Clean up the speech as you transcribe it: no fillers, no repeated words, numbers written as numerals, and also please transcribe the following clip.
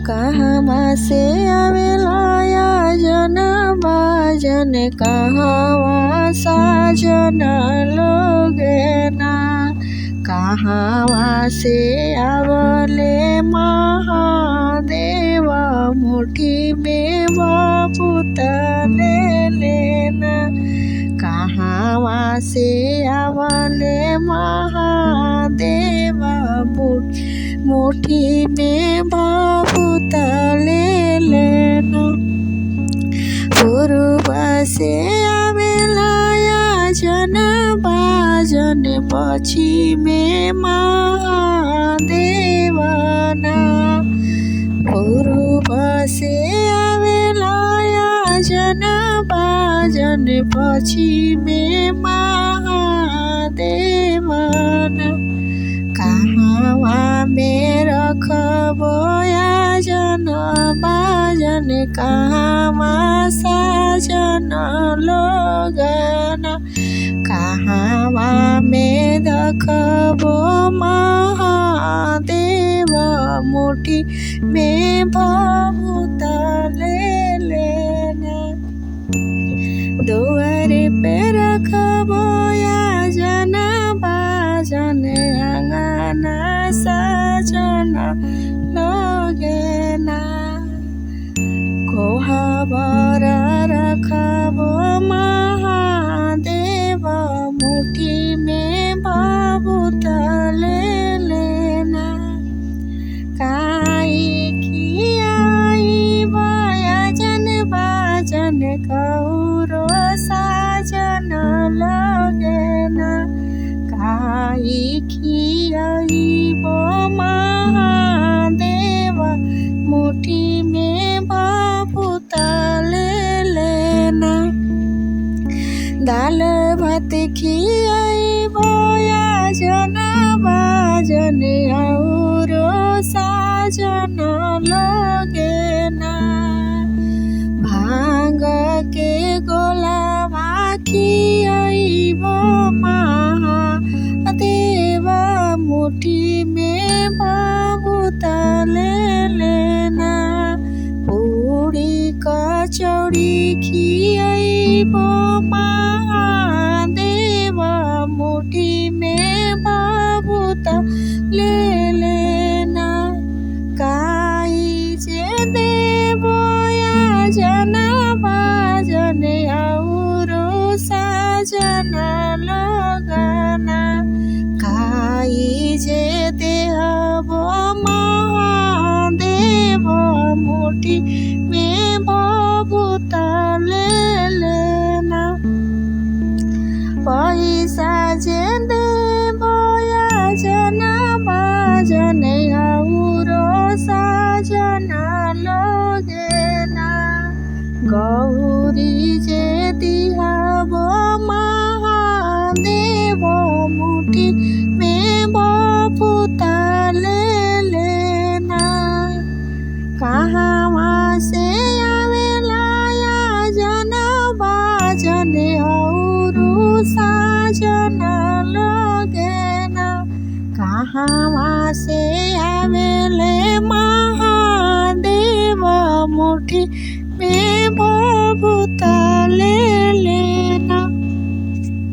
कहवा से आवेला आयोजन बाजन कहवा साजन लोगना। कहवा से आवले महादेव मुट्ठी में बापुत ले लेना। कहवा से आवले महादेव मुट्ठी में बापुत ले लेना। पूर्व से आवेला आयोजन बाजन पश्चिमे महादेवना। पूर्व से आवेला आयोजन बाजन पश्चिमे महादेवना। कहवा में रखबो आयोजन बाजन कहवा साजन लोगना। कहवा में रखबो महादेव मुट्ठी में बापुत ले लेना। दुआरे पे रखबो आयोजन बाजन अंगना साजन लोगना। कोहबर रखबो महादेव मुट्ठी में बापुत ले लेना। काई खियाई आयोजन बाजन कौरो साजन लोगना। काई खियाई महादेव मुट्ठी में बापुत ले लेना। दाल भात खियाइबो आयोजन बाजन औरो साजन लोगना। भांग के गोलावा खियाइबो महादेव मुट्ठी में बापुत ले लेना। पूरी कचौड़ी खियाइबो महादेव मुट्ठी में बापुत ले लेना। काई जे देबो आयोजन बाजन औरो साजन लोगना। काई जे देहबो महादेव मुट्ठी में बापुत ले लेना। पैसा जे देबो आयोजन बाजन औरो साजन लोगना। गौरी जे दिहबो महादेव मुट्ठी में बापुत ले लेना। कहवा से आवेला आयोजन बाजन औरो साजन लोगना। कहवा से आवेले महादेव मुट्ठी में बापुत ले